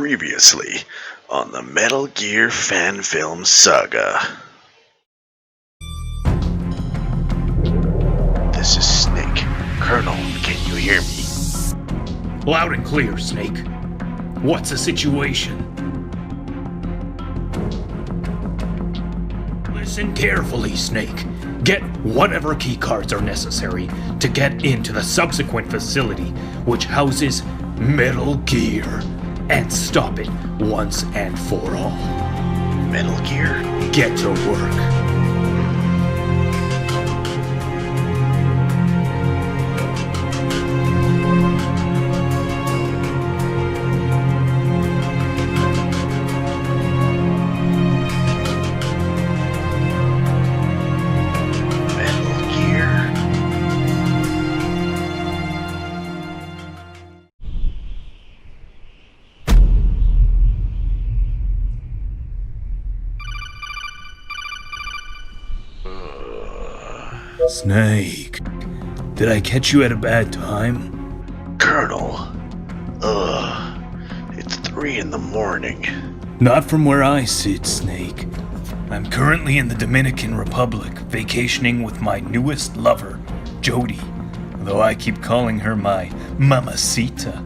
Previously on the Metal Gear fan film saga. This is Snake. Colonel, can you hear me? Loud and clear, Snake. What's the situation? Listen carefully, Snake. Get whatever keycards are necessary to get into the subsequent facility, which houses Metal Gear, and stop it once and for all. Metal Gear? Get to work. Snake, did I catch you at a bad time? Colonel, it's 3 a.m. Not from where I sit, Snake. I'm currently in the Dominican Republic, vacationing with my newest lover, Jody, though I keep calling her my mamacita.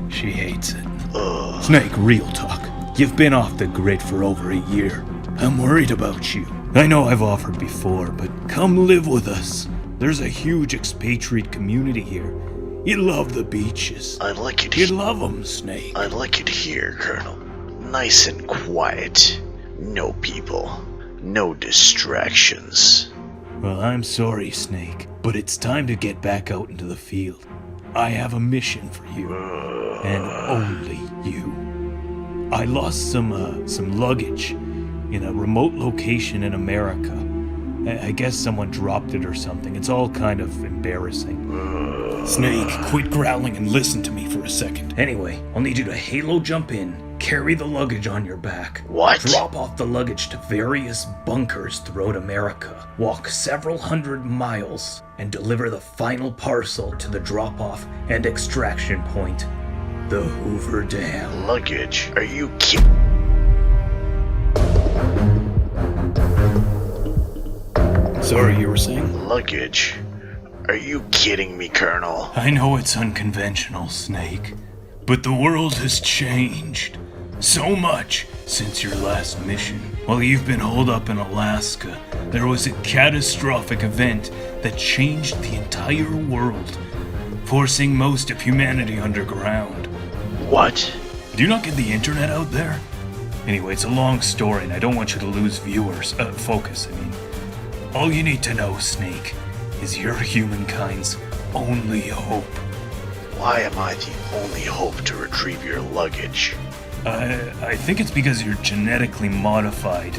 She hates it. Snake, real talk. You've been off the grid for over a year. I'm worried about you. I know I've offered before, but come live with us. There's a huge expatriate community here. You love the beaches. I like it here. You love them, Snake. I like it here, Colonel. Nice and quiet. No people. No distractions. Well, I'm sorry, Snake, but it's time to get back out into the field. I have a mission for you, and only you. I lost some luggage in a remote location in America. I guess someone dropped it or something. It's all kind of embarrassing. Snake, quit growling and listen to me for a second. Anyway, I'll need you to halo jump in, carry the luggage on your back. What? Drop off the luggage to various bunkers throughout America. Walk several hundred miles and deliver the final parcel to the drop-off and extraction point, the Hoover Dam. Luggage? Are you kidding? Sorry, you were saying? Luggage? Are you kidding me, Colonel? I know it's unconventional, Snake, but the world has changed so much since your last mission. While you've been holed up in Alaska, there was a catastrophic event that changed the entire world, forcing most of humanity underground. What? Do you not get the internet out there? Anyway, it's a long story and I don't want you to lose focus. All you need to know, Snake, is you're humankind's only hope. Why am I the only hope to retrieve your luggage? I think it's because you're genetically modified.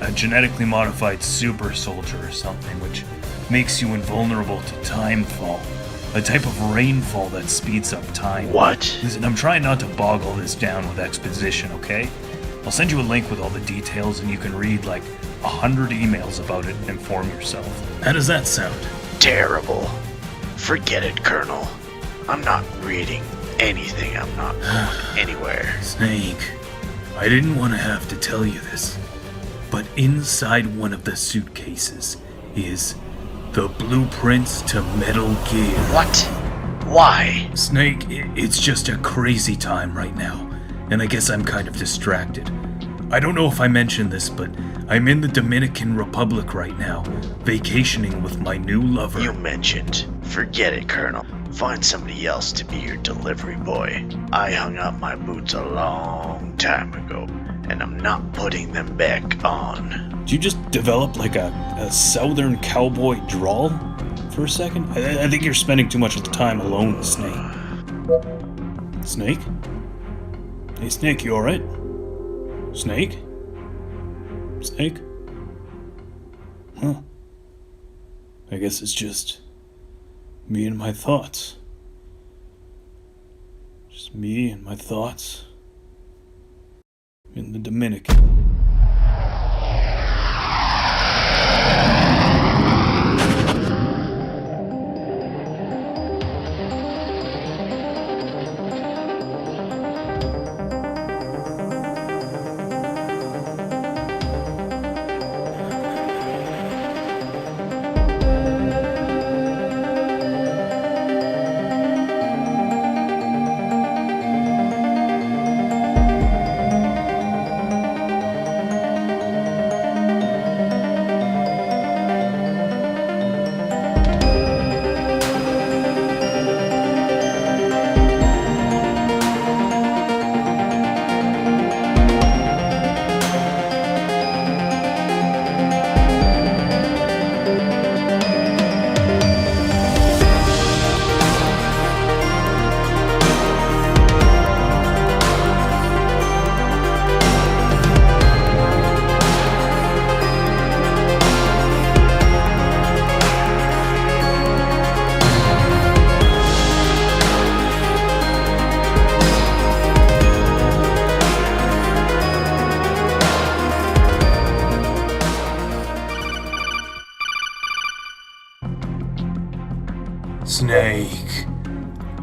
A genetically modified super soldier or something, which makes you invulnerable to timefall. A type of rainfall that speeds up time. What? Listen, I'm trying not to boggle this down with exposition, okay? I'll send you a link with all the details and you can read like 100 emails about it and inform yourself. How does that sound? Terrible. Forget it, Colonel. I'm not reading anything. I'm not going anywhere. Snake, I didn't want to have to tell you this, but inside one of the suitcases is the blueprints to Metal Gear. What? Why? Snake, it's just a crazy time right now, and I guess I'm kind of distracted. I don't know if I mentioned this, but I'm in the Dominican Republic right now, vacationing with my new lover. You mentioned. Forget it, Colonel. Find somebody else to be your delivery boy. I hung up my boots a long time ago, and I'm not putting them back on. Did you just develop like a southern cowboy drawl for a second? I think you're spending too much of the time alone, Snake. Snake? Hey, Snake, you alright? Snake? Snake? Huh. I guess it's just me and my thoughts. Just me and my thoughts in the Dominican.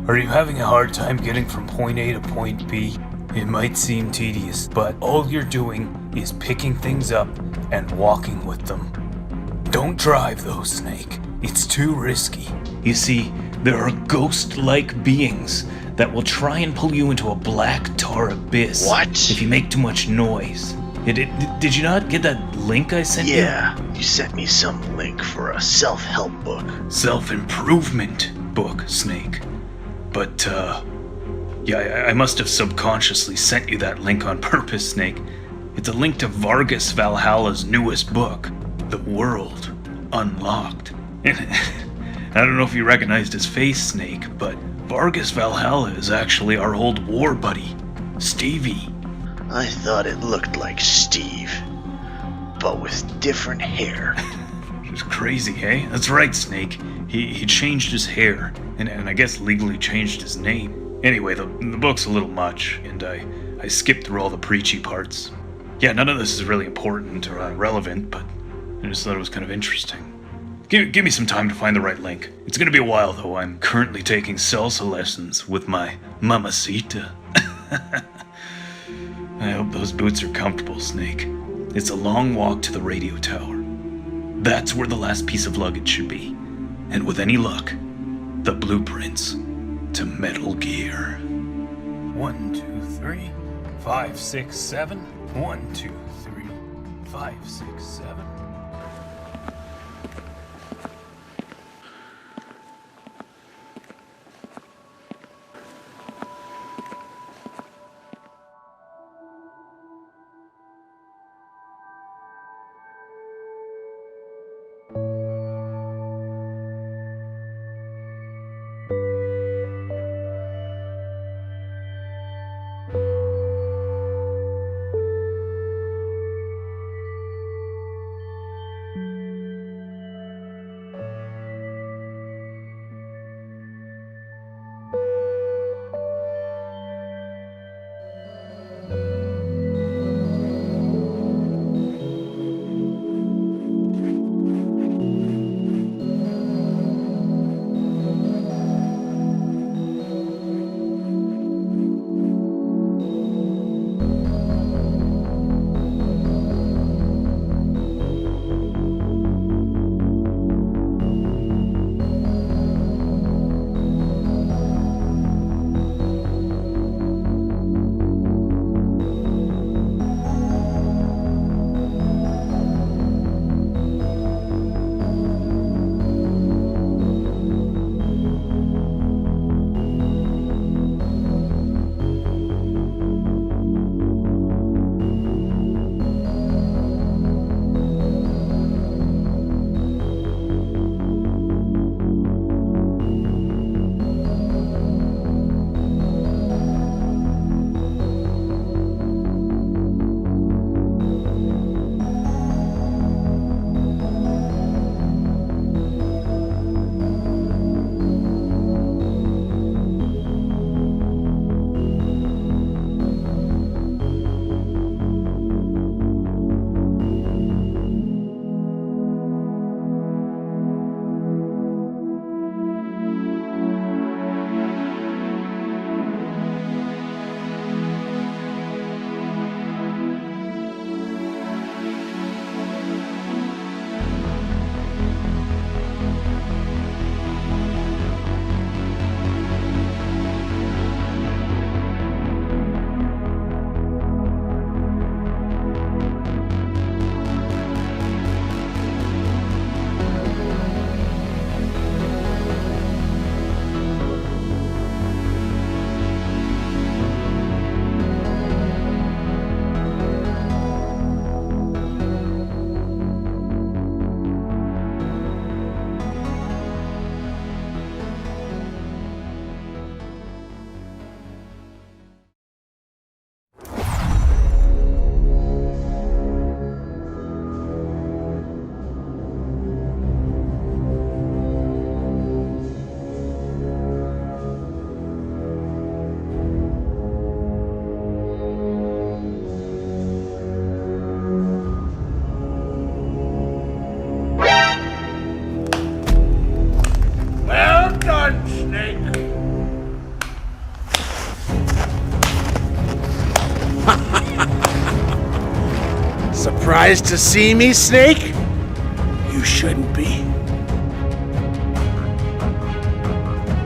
Are you having a hard time getting from point A to point B? It might seem tedious, but all you're doing is picking things up and walking with them. Don't drive though, Snake. It's too risky. You see, there are ghost-like beings that will try and pull you into a black tar abyss. What? If you make too much noise. Did you not get that link I sent you? Yeah, you sent me some link for a self-help book. Self-improvement book, Snake. But, yeah, I must have subconsciously sent you that link on purpose, Snake. It's a link to Vargas Valhalla's newest book, The World Unlocked. I don't know if you recognized his face, Snake, but Vargas Valhalla is actually our old war buddy, Stevie. I thought it looked like Steve, but with different hair. It's crazy, hey? That's right, Snake. He changed his hair, and I guess legally changed his name. Anyway, the book's a little much, and I skipped through all the preachy parts. Yeah, none of this is really important or relevant, but I just thought it was kind of interesting. Give me some time to find the right link. It's gonna be a while, though. I'm currently taking salsa lessons with my mamacita. I hope those boots are comfortable, Snake. It's a long walk to the radio tower. That's where the last piece of luggage should be. And with any luck, the blueprints to Metal Gear. 1, 2, 3, 5, 6, 7. 1, 2, 3, 5, 6, 7. Surprised to see me, Snake? You shouldn't be.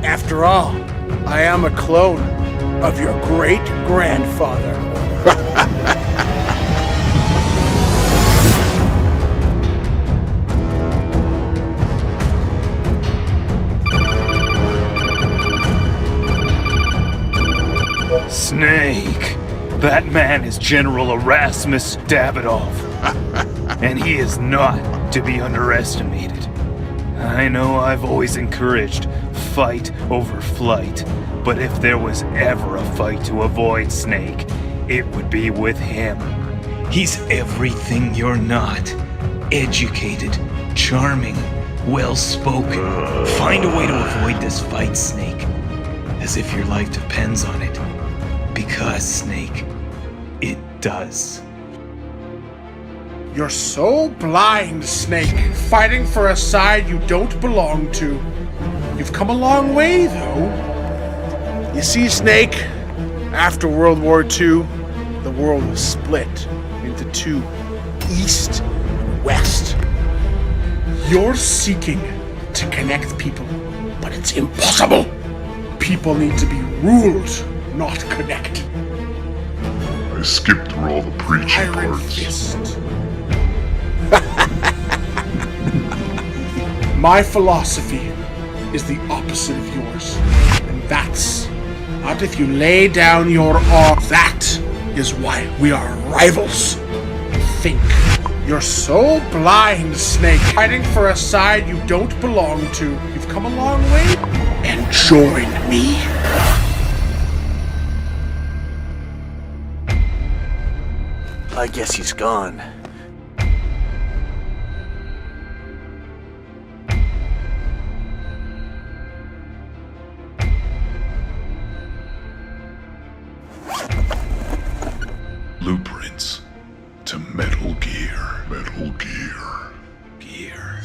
After all, I am a clone of your great-grandfather. Snake! That man is General Erasmus Davidoff. And he is not to be underestimated. I know I've always encouraged fight over flight, but if there was ever a fight to avoid, Snake, it would be with him. He's everything you're not. Educated, charming, well-spoken. Find a way to avoid this fight, Snake. As if your life depends on it. Because, Snake, it does. You're so blind, Snake, fighting for a side you don't belong to. You've come a long way, though. You see, Snake, after World War II, the world was split into two, East and West. You're seeking to connect people, but it's impossible. People need to be ruled, not connected. I skipped through all the preaching Iron parts. Fist. My philosophy is the opposite of yours. And that's not if you lay down your arm. That is why we are rivals. Think. You're so blind, Snake, fighting for a side you don't belong to. You've come a long way. And join me. I guess he's gone. Blueprints to Metal Gear. Metal Gear. Gear.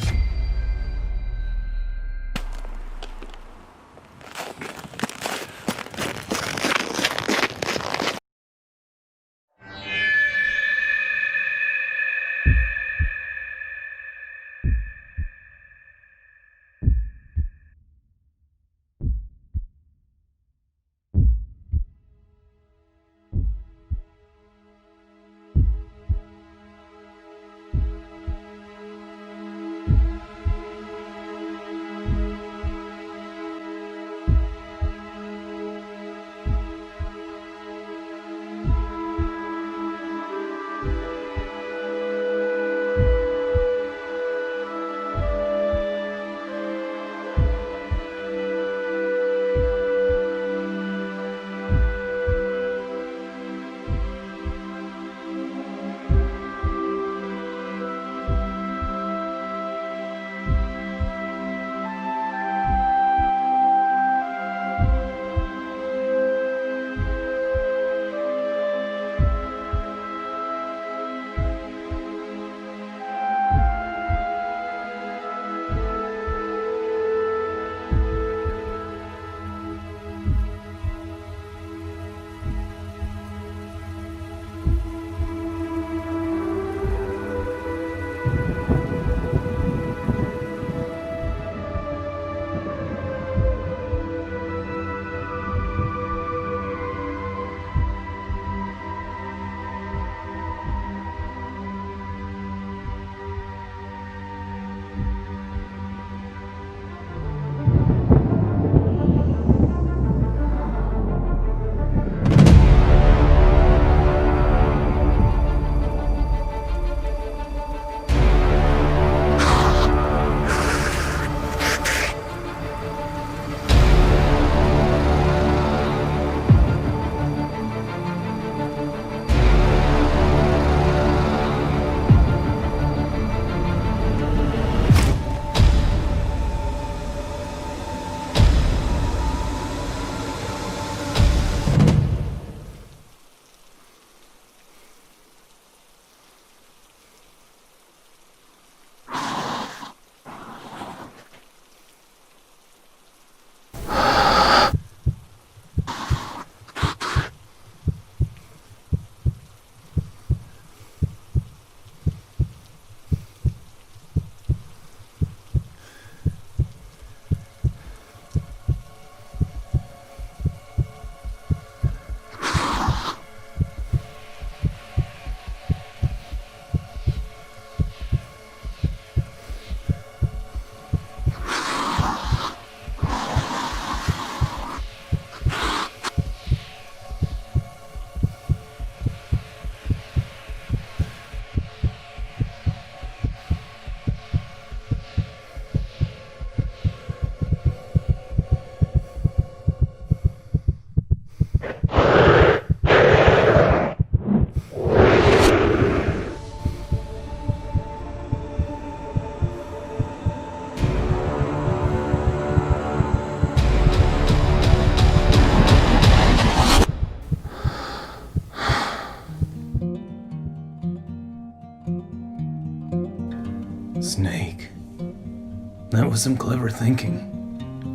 That was some clever thinking.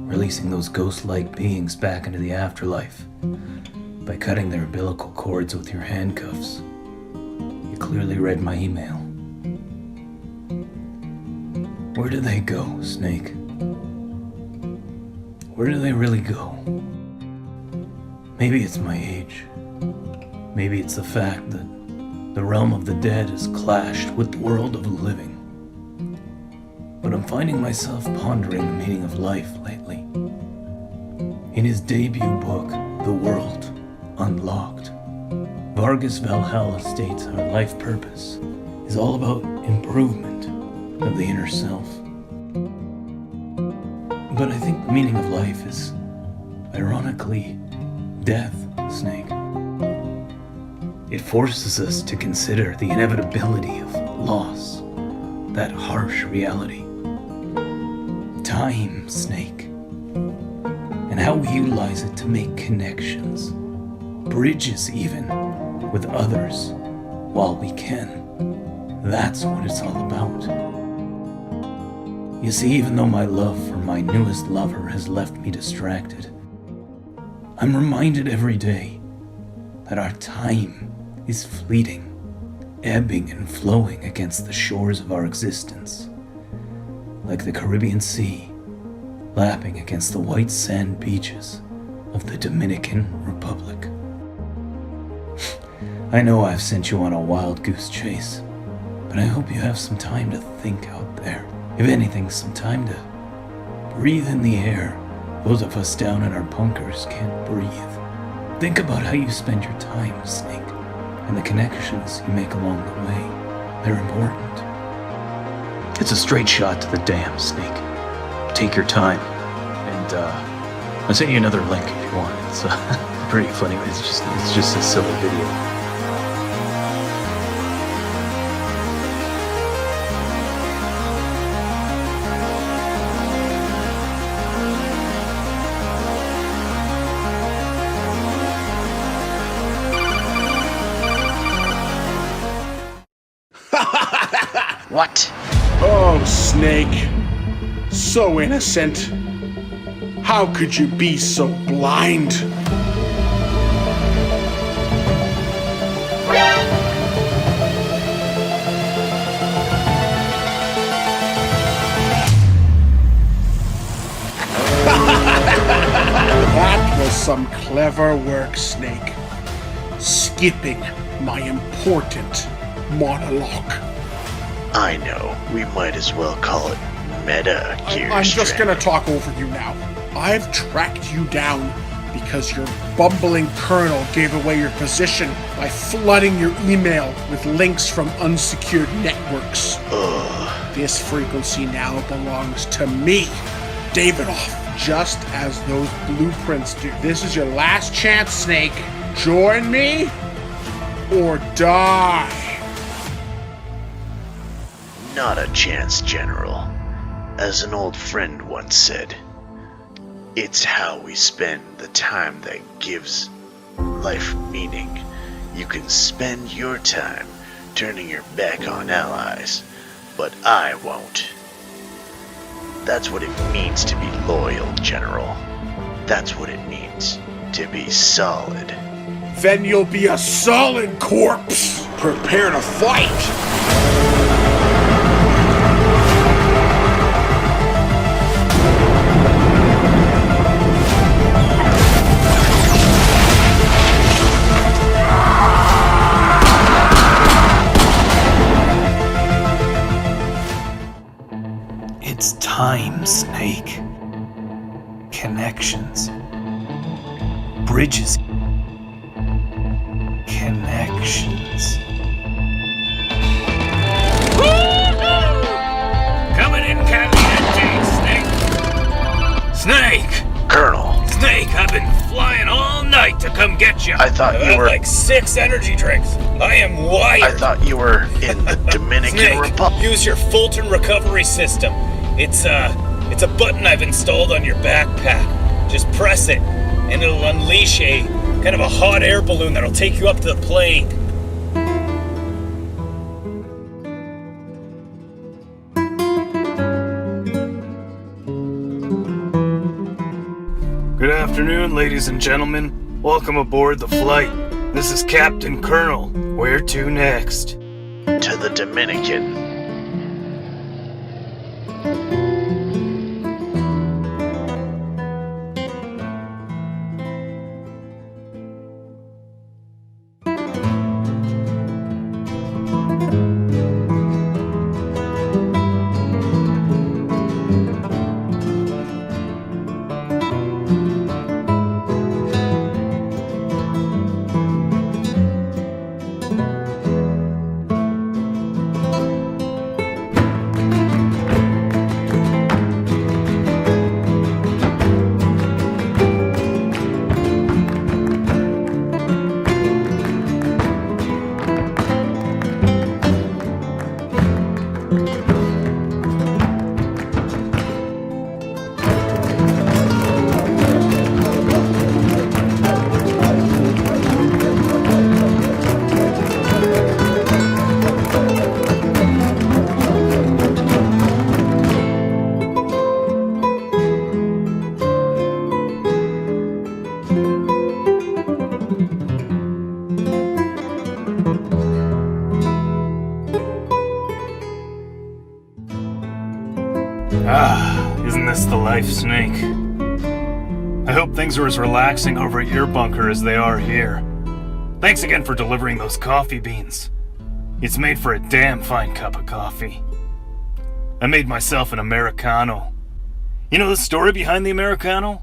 Releasing those ghost-like beings back into the afterlife by cutting their umbilical cords with your handcuffs. You clearly read my email. Where do they go, Snake? Where do they really go? Maybe it's my age. Maybe it's the fact that the realm of the dead has clashed with the world of the living. But I'm finding myself pondering the meaning of life lately. In his debut book, The World Unlocked, Vargas Valhalla states our life purpose is all about improvement of the inner self. But I think the meaning of life is, ironically, death, Snake. It forces us to consider the inevitability of loss, that harsh reality. Time, Snake, and how we utilize it to make connections, bridges even, with others, while we can. That's what it's all about. You see, even though my love for my newest lover has left me distracted, I'm reminded every day that our time is fleeting, ebbing and flowing against the shores of our existence, like the Caribbean Sea, lapping against the white sand beaches of the Dominican Republic. I know I've sent you on a wild goose chase, but I hope you have some time to think out there. If anything, some time to breathe in the air those of us down in our bunkers can't breathe. Think about how you spend your time, Snake, and the connections you make along the way. They're important. It's a straight shot to the dam, Snake. Take your time, and I'll send you another link if you want. It's pretty funny. It's just a silly video. What? Oh, Snake. So innocent. How could you be so blind? That was some clever work, Snake. Skipping my important monologue. I know. We might as well call it Meta Gear. I'm just Stranding. gonna talk over you now. I've tracked you down because your bumbling colonel gave away your position by flooding your email with links from unsecured networks. Ugh. This frequency now belongs to me, Davidoff, just as those blueprints do. This is your last chance, Snake. Join me or die. Not a chance, General. As an old friend once said, it's how we spend the time that gives life meaning. You can spend your time turning your back on allies, but I won't. That's what it means to be loyal, General. That's what it means to be solid. Then you'll be a solid corpse. Prepare to fight. It's time, Snake. Connections. Bridges. Connections. Coming in caliente, Snake. Snake! Colonel, Snake, I've been flying all night to come get you. I thought you I've were- like 6 energy drinks. I am wired. I thought you were in the Dominican Snake, Republic. use your Fulton recovery system. It's a button I've installed on your backpack. Just press it, and it'll unleash a kind of a hot air balloon that'll take you up to the plane. afternoon, ladies and gentlemen. Welcome aboard the flight. This is Captain Colonel. Where to next? To the Dominican. Isn't this the life, Snake? I hope things are as relaxing over at your bunker as they are here. Thanks again for delivering those coffee beans. It's made for a damn fine cup of coffee. I made myself an Americano. You know the story behind the Americano?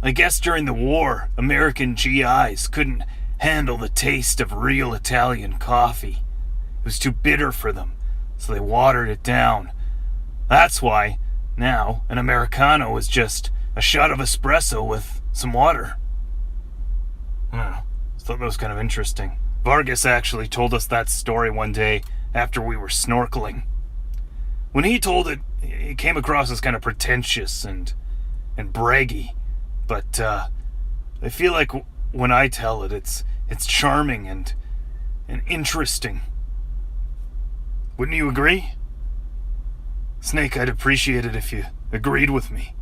I guess during the war, American GIs couldn't handle the taste of real Italian coffee. It was too bitter for them, so they watered it down. That's why now an Americano is just a shot of espresso with some water. I don't know. I thought that was kind of interesting. Vargas actually told us that story one day after we were snorkeling. When he told it, it came across as kind of pretentious and braggy. But I feel like when I tell it, it's charming and interesting. Wouldn't you agree? Snake, I'd appreciate it if you agreed with me.